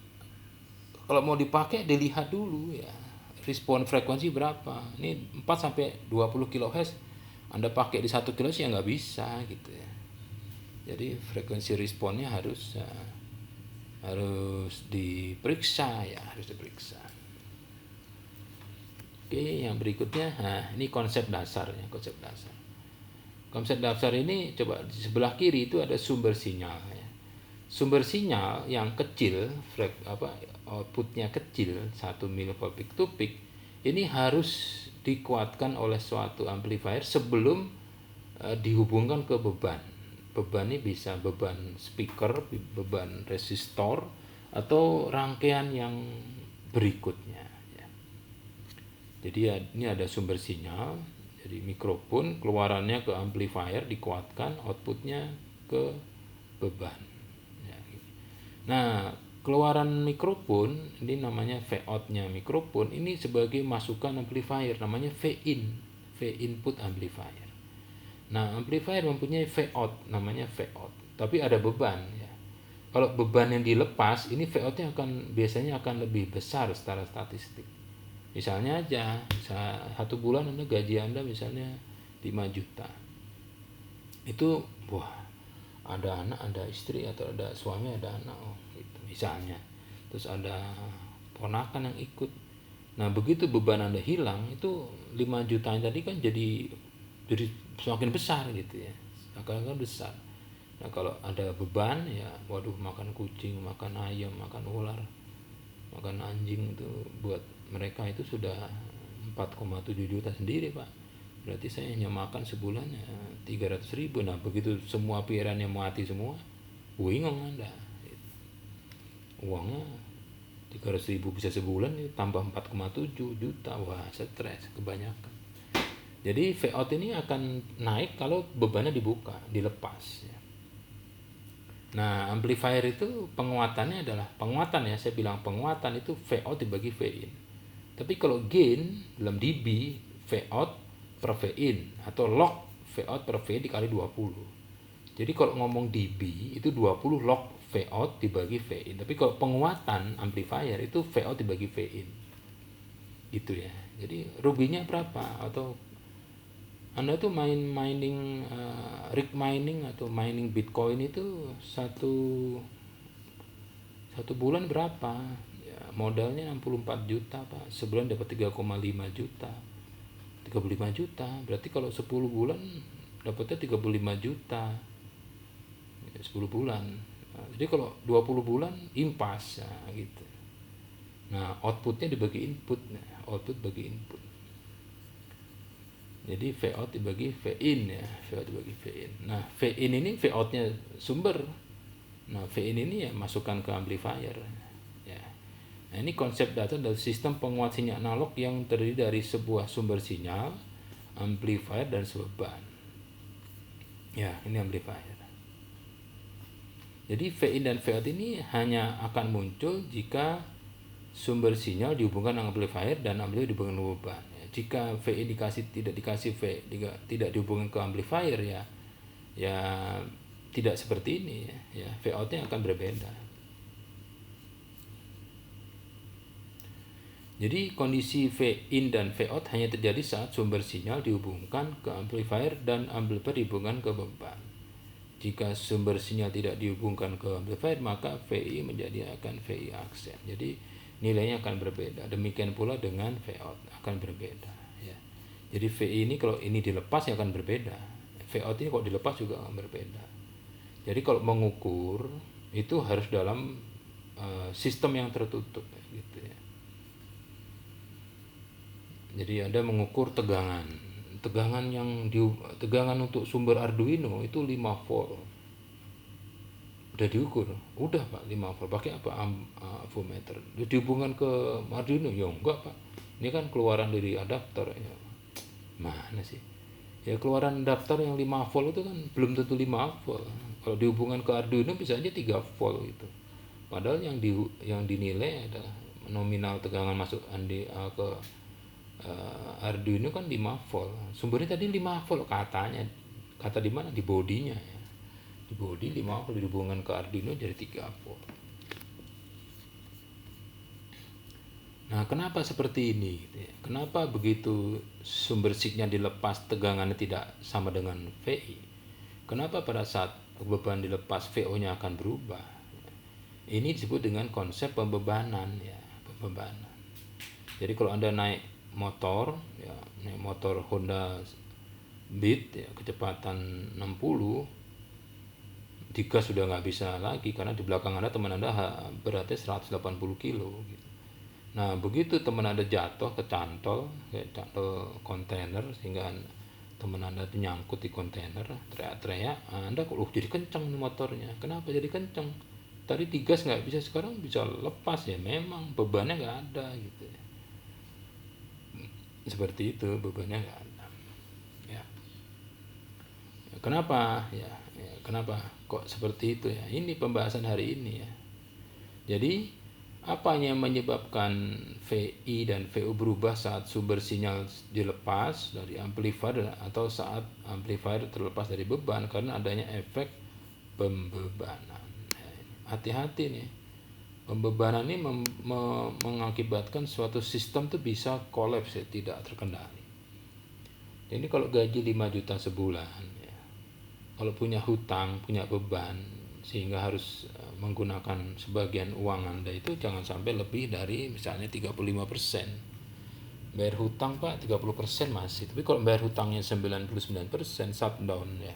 kalau mau dipakai dilihat dulu ya, respon frekuensi berapa. Ini 4 sampai 20 kHz. Anda pakai di 1 kHz ya nggak bisa gitu ya. Jadi frekuensi responnya harus diperiksa ya, harus diperiksa. Oke, yang berikutnya, nah ini konsep dasar ya, konsep dasar. Konsep dasar ini coba di sebelah kiri itu ada sumber sinyal ya. Sumber sinyal yang kecil, outputnya kecil 1 milivolt peak to peak, ini harus dikuatkan oleh suatu amplifier sebelum dihubungkan ke beban. Beban ini bisa beban speaker, beban resistor, atau rangkaian yang berikutnya ya. Jadi ya, ini ada sumber sinyal, jadi mikrofon keluarannya ke amplifier dikuatkan, outputnya ke beban ya. Nah, keluaran mikrofon ini namanya V out-nya mikrofon, ini sebagai masukan amplifier namanya V in, V input amplifier. Nah, amplifier mempunyai V out namanya V out, tapi ada beban ya. Kalau beban yang dilepas ini V out-nya biasanya akan lebih besar secara statistik. Misalnya aja 1 bulan gaji Anda misalnya 5 juta. Itu ada anak, ada istri, atau ada suami, ada anak, gitu misalnya. Terus ada ponakan yang ikut. Nah, begitu beban Anda hilang, itu 5 juta tadi kan jadi semakin besar gitu ya. Akan besar. Nah, kalau ada beban ya, waduh, makan kucing, makan ayam, makan ular, makan anjing, itu buat mereka itu sudah 4,7 juta sendiri, Pak. berarti saya hanya makan sebulan ya 300.000. Nah begitu semua pikirannya mati semua, bingung Anda, uangnya 300.000 bisa sebulan tambah 4,7 juta, wah stres kebanyakan. Jadi VOT ini akan naik kalau bebannya dibuka, dilepas ya. Nah amplifier itu penguatannya adalah penguatan ya, saya bilang penguatan itu VOT dibagi VIN. Tapi kalau gain dalam dB, VOT per VIN atau log VOT per VIN dikali 20. Jadi kalau ngomong dB itu 20 log VOT dibagi VIN. Tapi kalau penguatan amplifier itu VOT dibagi VIN. Gitu ya. Jadi ruginya berapa? Atau Anda tuh mining rig mining atau mining Bitcoin itu satu bulan berapa? Ya, modalnya 64 juta Pak. Sebulan dapat 3,5 juta. 35 juta. Berarti kalau 10 bulan dapatnya 35 juta. Ya, 10 bulan. Nah, jadi kalau 20 bulan impas ya, gitu. Nah, outputnya dibagi input. Nah, output bagi input. Jadi VOT dibagi VIN ya, VOT dibagi VIN. Nah, VIN ini VOT-nya sumber. Nah, VIN ini ya masukkan ke amplifier. Ya. Nah, ini konsep data dari sistem penguat sinyal analog yang terdiri dari sebuah sumber sinyal, amplifier dan sebeban. Ya, ini amplifier. Jadi VIN dan VOT ini hanya akan muncul jika sumber sinyal dihubungkan dengan amplifier dan amplifier dihubungkan dengan beban. Jika VIN tidak dikasih tidak dihubungkan ke amplifier ya tidak seperti ini ya VOT-nya akan berbeda. Jadi kondisi VIN dan VOT hanya terjadi saat sumber sinyal dihubungkan ke amplifier dan amplifier dihubungkan ke beban. Jika sumber sinyal tidak dihubungkan ke amplifier, maka VI akan VI aksen. Jadi nilainya akan berbeda. Demikian pula dengan VOT akan berbeda ya. Jadi VI ini kalau ini dilepas ya akan berbeda. VOT ini kalau dilepas juga akan berbeda. Jadi kalau mengukur itu harus dalam sistem yang tertutup gitu ya. Jadi Anda mengukur tegangan untuk sumber Arduino itu 5 volt. Udah diukur, udah Pak 5 volt. Pakai apa? Voltmeter. Dihubungkan ke Arduino? Ya enggak Pak. Ini kan keluaran dari adapter ya. Mana sih? Ya keluaran adapter yang 5 volt itu kan belum tentu 5 volt. Kalau dihubungkan ke Arduino bisa aja 3 volt gitu. Padahal yang dinilai adalah nominal tegangan masuk ke Arduino kan 5 volt. Sumbernya tadi 5 volt katanya. Kata di mana? Di bodinya ya. Di body 5 volt dihubungkan ke Arduino jadi 3 volt. Nah, kenapa seperti ini? Kenapa begitu sumber sinyal dilepas tegangannya tidak sama dengan VI? Kenapa pada saat beban dilepas VO-nya akan berubah? Ini disebut dengan konsep pembebanan ya, pembebanan. Jadi kalau Anda naik motor Honda Beat ya, kecepatan 60, digas sudah nggak bisa lagi karena di belakang Anda teman Anda beratnya 180 kilo gitu. Nah begitu teman Anda jatuh ke cantol kontainer sehingga teman Anda itu nyangkut di kontainer, teriak-teriak, Anda kok jadi kencang motornya. Kenapa jadi kencang? Tadi digas nggak bisa, sekarang bisa lepas ya, memang bebannya nggak ada gitu ya. Seperti itu, bebannya nggak ada ya. Kenapa ya kenapa kok seperti itu ya? Ini pembahasan hari ini ya. Jadi apa yang menyebabkan VI dan VO berubah saat sumber sinyal dilepas dari amplifier atau saat amplifier terlepas dari beban? Karena adanya efek pembebanan. Hati-hati nih. Pembebanan ini mengakibatkan suatu sistem tuh bisa kolaps ya, tidak terkendali. Jadi kalau gaji 5 juta sebulan ya, kalau punya hutang, punya beban sehingga harus menggunakan sebagian uang Anda itu jangan sampai lebih dari misalnya 35%. Bayar hutang Pak 30% masih, tapi kalau bayar hutangnya 99% shutdown ya.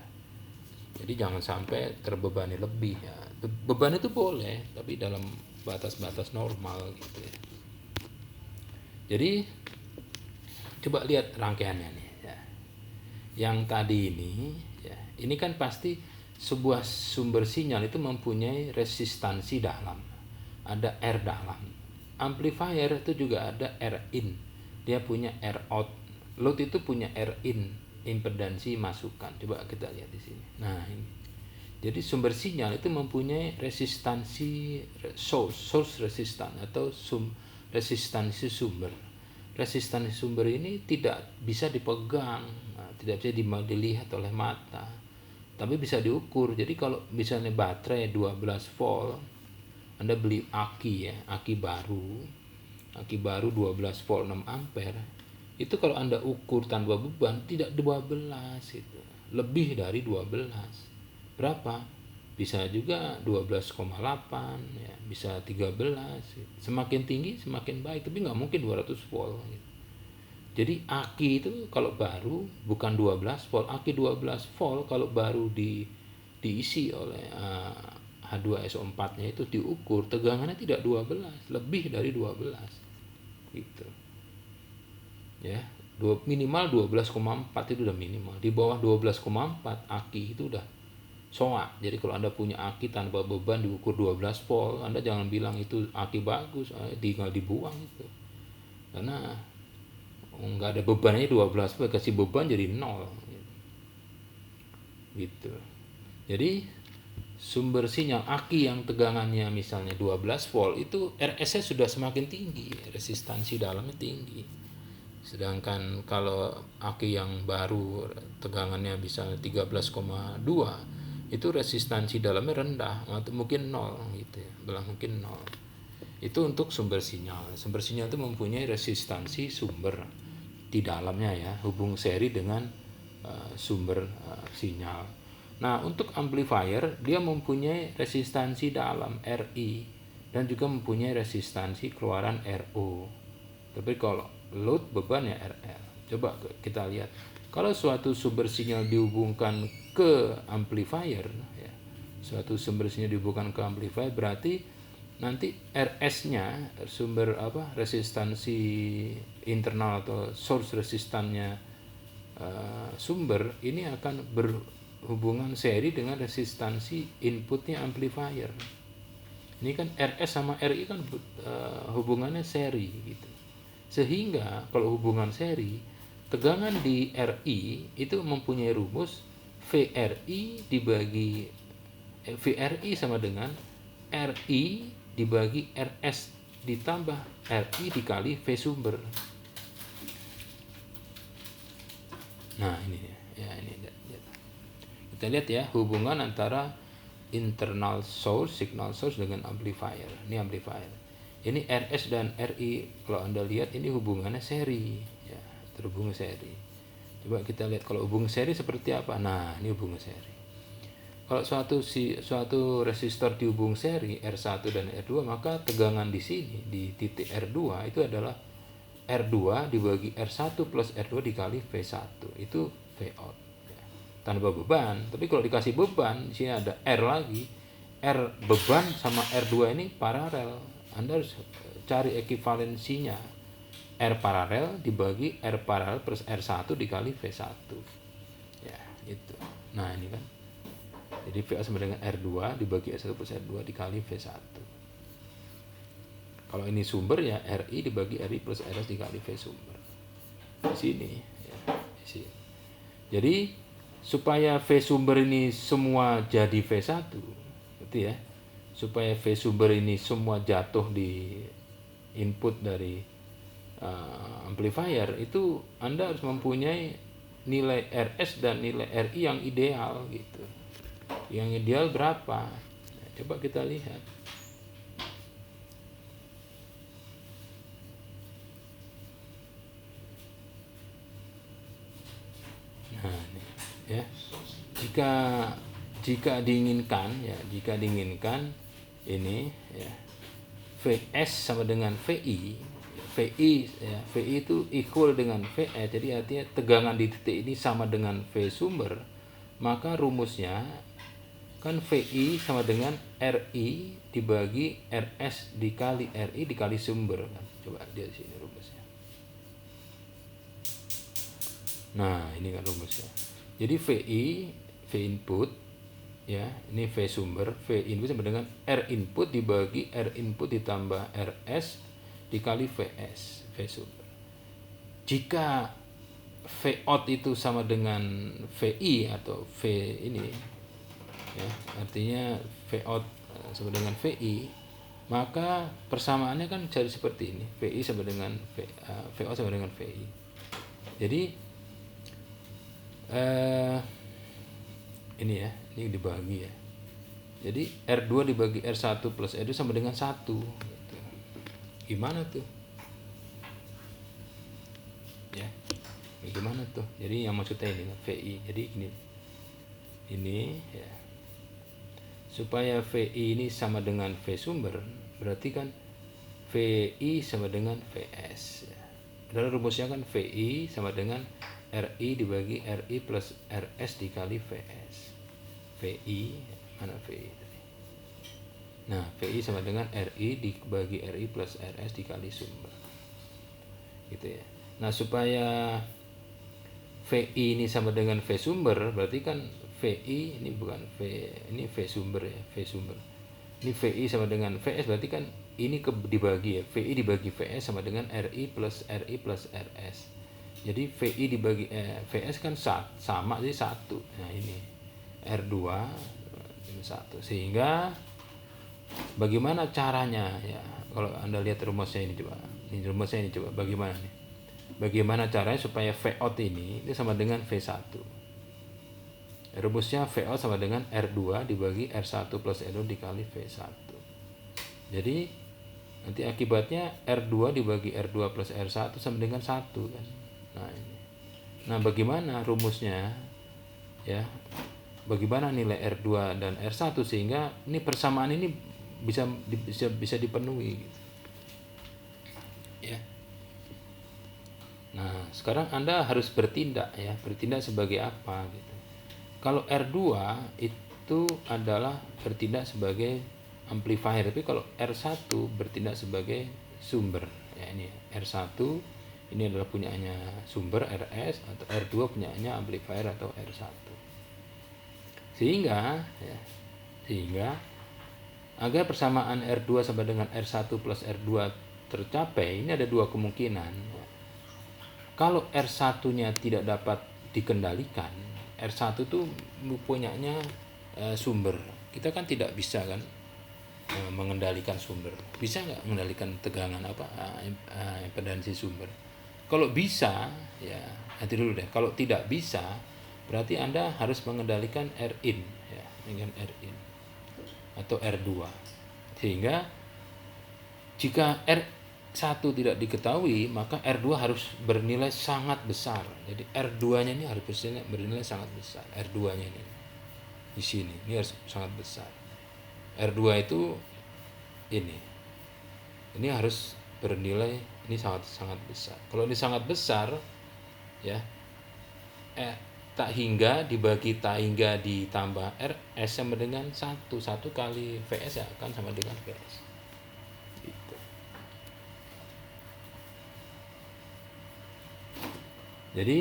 Jadi jangan sampai terbebani lebih ya. Beban itu boleh tapi dalam batas-batas normal gitu ya. Jadi coba lihat rangkaiannya nih ya. yang tadi ini ya, ini kan pasti sebuah sumber sinyal itu mempunyai resistansi dalam, ada R dalam. Amplifier itu juga ada R in, dia punya R out. Load itu punya R in, impedansi masukan. Coba kita lihat di sini. Nah ini, jadi sumber sinyal itu mempunyai resistansi source resistance atau resistansi sumber. Resistansi sumber ini tidak bisa dipegang, tidak bisa dilihat oleh mata, tapi bisa diukur. Jadi kalau misalnya baterai 12 volt, Anda beli aki ya, aki baru 12 volt 6 ampere, itu kalau Anda ukur tanpa beban tidak 12 itu, lebih dari 12. Berapa? Bisa juga 12,8 ya, bisa 13. Semakin tinggi semakin baik, tapi nggak mungkin 200 volt gitu. Jadi aki itu kalau baru bukan 12 volt, aki 12 volt kalau baru diisi oleh H2SO4-nya itu diukur, tegangannya tidak 12, lebih dari 12 gitu. Ya, minimal 12,4 itu udah minimal. Di bawah 12,4 aki itu udah soak. Jadi kalau Anda punya aki tanpa beban diukur 12 volt, Anda jangan bilang itu aki bagus, tinggal dibuang itu. Karena nggak ada bebannya 12 volt, kasih beban jadi 0 gitu. Jadi sumber sinyal aki yang tegangannya misalnya 12 volt itu RS-nya sudah semakin tinggi, resistansi dalamnya tinggi. Sedangkan kalau aki yang baru tegangannya misalnya 13,2, itu resistansi dalamnya rendah atau mungkin 0 gitu ya, bilang mungkin 0. Itu untuk sumber sinyal. Sumber sinyal itu mempunyai resistansi sumber di dalamnya ya, hubung seri dengan sumber sinyal. Nah, untuk amplifier dia mempunyai resistansi dalam RI dan juga mempunyai resistansi keluaran RO. Tapi kalau load beban ya RL. Coba kita lihat. Kalau suatu sumber sinyal dihubungkan ke amplifier ya, suatu sumber sinyal dihubungkan ke amplifier berarti nanti RS-nya, sumber resistansi internal atau source resistannya sumber ini akan berhubungan seri dengan resistansi inputnya amplifier. Ini kan RS sama RI kan hubungannya seri gitu. Sehingga kalau hubungan seri, tegangan di RI itu mempunyai rumus VRI sama dengan RI dibagi RS ditambah RI dikali V sumber. Nah ini ya, ini kita lihat ya hubungan antara internal source, signal source dengan amplifier. Ini amplifier. Ini RS dan RI kalau Anda lihat ini hubungannya seri ya, terhubung seri. Coba kita lihat kalau hubungan seri seperti apa. Nah, ini hubungan seri. Kalau suatu resistor dihubung seri R1 dan R2, maka tegangan di sini di titik R2 itu adalah R2 dibagi R1 plus R2 dikali V1. Itu V out ya, tanpa beban. Tapi kalau dikasih beban, di sini ada R lagi. R beban sama R2 ini paralel. Anda harus cari ekivalensinya. R paralel dibagi R paralel plus R1 dikali V1. Ya, itu. Nah, ini kan. Jadi VA sama dengan R2 dibagi R1 plus R2 dikali V1. Kalau ini sumber ya RI dibagi RI plus RS dikali V sumber. Di sini ya, di sini. Jadi supaya V sumber ini semua jadi V1, gitu ya. Supaya V sumber ini semua jatuh di input dari amplifier, itu Anda harus mempunyai nilai RS dan nilai RI yang ideal gitu. Yang ideal berapa? Nah, coba kita lihat. Nah, ini, ya. Jika diinginkan ini ya, Vs sama dengan VI. VI itu equal dengan VS, jadi artinya tegangan di titik ini sama dengan V sumber, maka rumusnya kan VI sama dengan RI dibagi RS dikali RI dikali sumber kan. Coba lihat di sini rumusnya. Nah, ini kan rumusnya. Jadi V input ya, ini V sumber, V input sama dengan R input dibagi R input ditambah RS dikali VS, V sumber. Jika V out itu sama dengan VI atau V ini ya, artinya V out sama dengan VI, maka persamaannya kan jadi seperti ini, VI sama dengan V out sama dengan VI. Jadi ini ya, ini dibagi ya. Jadi R2 dibagi R1 plus R2 sama dengan 1 gitu. Gimana tuh? Ya. Gimana tuh? Jadi yang maksudnya ini VI. Jadi ini ya. Supaya VI ini sama dengan V sumber, berarti kan VI sama dengan VS ya. Dan rumusnya kan VI sama dengan RI dibagi RI plus RS dikali VS. VI, mana VI tadi? Nah, VI sama dengan RI dibagi RI plus RS dikali sumber. Gitu ya. Nah, supaya VI ini sama dengan V sumber, berarti kan VI ini bukan V, ini V sumber ya, V sumber. Ini VI sama dengan VS, berarti kan ini dibagi ya, VI dibagi VS sama dengan RI plus RS. Jadi VI dibagi VS kan sama, jadi 1. Nah, ini R2 ini 1. Sehingga bagaimana caranya ya? Kalau Anda lihat rumusnya ini coba. Ini rumusnya ini coba bagaimana nih? Bagaimana caranya supaya V out ini sama dengan V1? Rumusnya V out sama dengan R2 dibagi R1 plus R2 dikali V1. Jadi nanti akibatnya R2 dibagi R2 plus R1 sama dengan 1 kan. Nah, ini. Nah, bagaimana rumusnya? Ya. Bagaimana nilai R2 dan R1 sehingga ini persamaan ini bisa dipenuhi gitu. Ya. Nah, sekarang Anda harus bertindak ya. Bertindak sebagai apa gitu. Kalau R2 itu adalah bertindak sebagai amplifier, tapi kalau R1 bertindak sebagai sumber. Ya, ini R1 ini adalah punyaannya sumber RS, atau R2 punyaannya amplifier atau R1. Sehingga agar persamaan R2 sama dengan R1 plus R2 tercapai, ini ada dua kemungkinan. Kalau R1-nya tidak dapat dikendalikan, R1 itu punyanya sumber. Kita kan tidak bisa kan mengendalikan sumber. Bisa nggak mengendalikan tegangan impedansi sumber? Kalau bisa, ya nanti dulu deh. Kalau tidak bisa, berarti Anda harus mengendalikan Rin, ya, dengan Rin atau R2. Sehingga jika R1 tidak diketahui, maka R2 harus bernilai sangat besar. Jadi R2-nya ini harus bernilai sangat besar. R2-nya ini di sini, ini harus sangat besar. R2 itu ini harus bernilai ini sangat besar. Kalau ini sangat besar, ya, tak hingga dibagi tak hingga ditambah RS sama dengan 1 kali VS ya akan sama dengan VS. Gitu. Jadi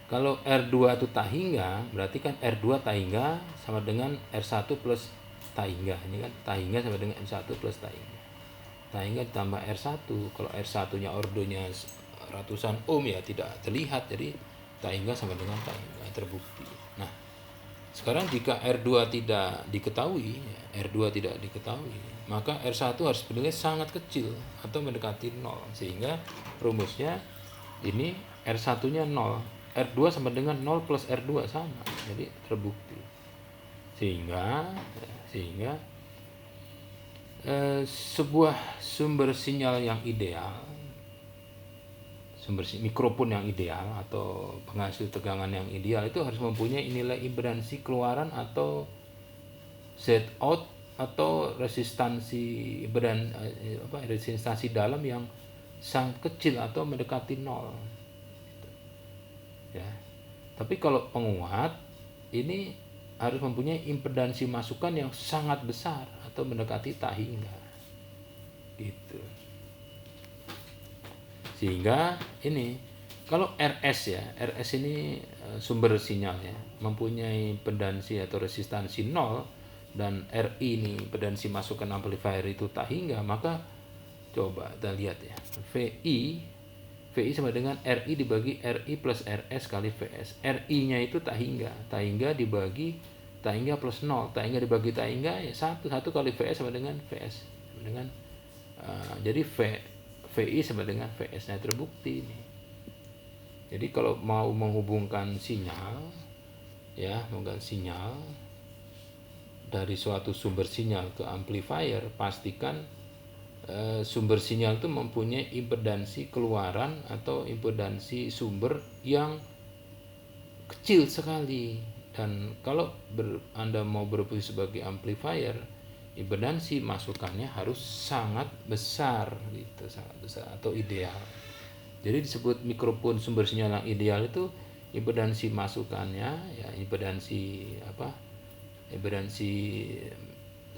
kalau R2 itu tak hingga, berarti kan R2 tak hingga sama dengan R1 plus tak hingga. Ini kan tak hingga sama dengan R1 plus tak hingga. Tak hingga ditambah R1. Kalau R1-nya ordonya ratusan ohm ya tidak terlihat, jadi tak hingga sama dengan tak hingga, terbukti. Nah, sekarang jika R2 tidak diketahui, maka R1 harus bernilai sangat kecil atau mendekati 0, sehingga rumusnya ini R1-nya 0, R2 sama dengan 0 plus R2 sama, jadi terbukti. Sehingga sebuah sumber sinyal yang ideal, sumber mikrofon yang ideal atau penghasil tegangan yang ideal itu harus mempunyai nilai impedansi keluaran atau Z out atau resistansi dalam yang sangat kecil atau mendekati 0. Ya. Tapi kalau penguat ini harus mempunyai impedansi masukan yang sangat besar atau mendekati tak hingga. Gitu. Sehingga ini Kalau RS ya, RS ini sumber sinyal ya, mempunyai pedansi atau resistansi 0, dan RI ini pedansi masukan amplifier itu tak hingga, maka coba kita lihat ya, VI sama dengan RI dibagi RI plus RS kali VS. RI-nya itu tak hingga dibagi tak hingga plus 0, tak hingga dibagi tak hingga ya 1 kali VS sama dengan VS, sama dengan jadi VI sama dengan VS. Nah, terbukti ini. Jadi kalau mau menghubungkan sinyal ya, menghubungkan sinyal dari suatu sumber sinyal ke amplifier, pastikan sumber sinyal itu mempunyai impedansi keluaran atau impedansi sumber yang kecil sekali. Dan kalau Anda mau berfungsi sebagai amplifier, impedansi masukannya harus sangat besar gitu, sangat besar atau ideal. Jadi disebut mikrofon sumber sinyal yang ideal itu impedansi masukannya ya, impedansi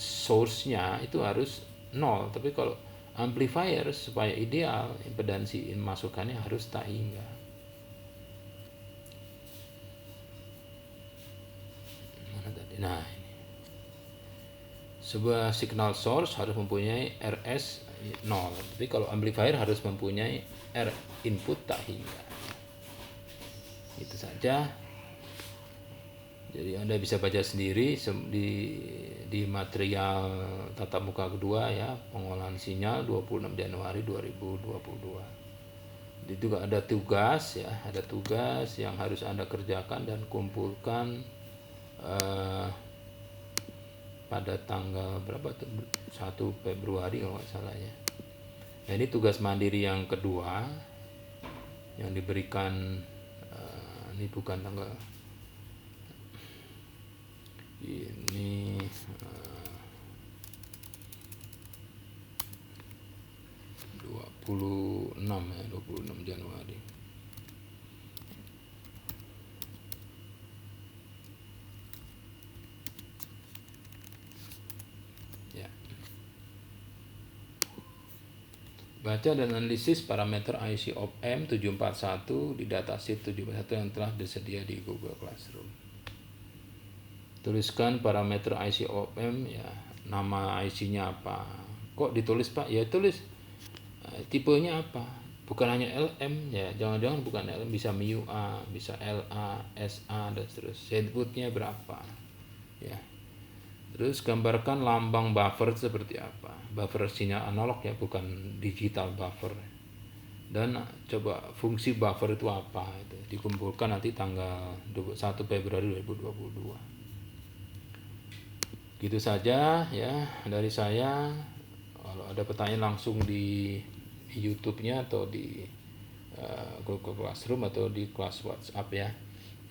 source-nya itu harus 0. Tapi kalau amplifier supaya ideal, impedansi masukannya harus tak hingga. Mana tadi? Nah, ini. Sebuah signal source harus mempunyai RS 0. Tapi kalau amplifier harus mempunyai R input tak hingga. Itu saja. Jadi Anda bisa baca sendiri di material tatap muka kedua ya, pengolahan sinyal 26 Januari 2022. Itu juga ada tugas ya, ada tugas yang harus Anda kerjakan dan kumpulkan pada tanggal berapa tuh? 1 Februari kalau nggak salah ya. Nah, ini tugas mandiri yang kedua yang diberikan, ini bukan tanggal ini 26 ya, 26 Januari. Ya. Baca dan analisis parameter IC op-amp 741 di datasheet 741 yang telah tersedia di Google Classroom. Tuliskan parameter IC op-amp ya, nama IC-nya apa. Kok ditulis Pak? Ya tulis tipenya apa. Bukan hanya LM ya, jangan-jangan bukan LM, bisa MIUA, bisa LA, SA dan seterusnya. Outputnya berapa ya. Terus gambarkan lambang buffer seperti apa. Buffer sinyal analog ya, bukan digital buffer. Dan coba fungsi buffer itu apa, itu dikumpulkan nanti tanggal 1 Februari 2022. Gitu saja ya dari saya. Kalau ada pertanyaan langsung di YouTube-nya atau di Google Classroom atau di kelas WhatsApp ya.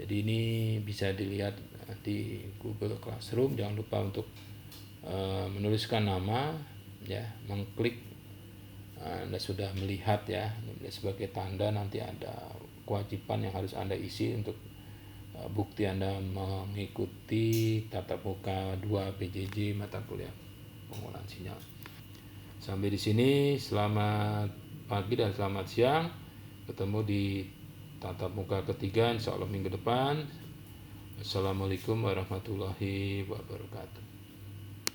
Jadi ini bisa dilihat di Google Classroom. Jangan lupa untuk menuliskan nama ya, mengklik Anda sudah melihat ya, sebagai tanda nanti ada kewajiban yang harus Anda isi untuk bukti Anda mengikuti tatap muka 2 PJJ mata kuliah pengolahan sinyal. Sampai di sini, selamat pagi dan selamat siang. Ketemu di tatap muka ketiga insya Allah minggu depan. Assalamualaikum warahmatullahi wabarakatuh.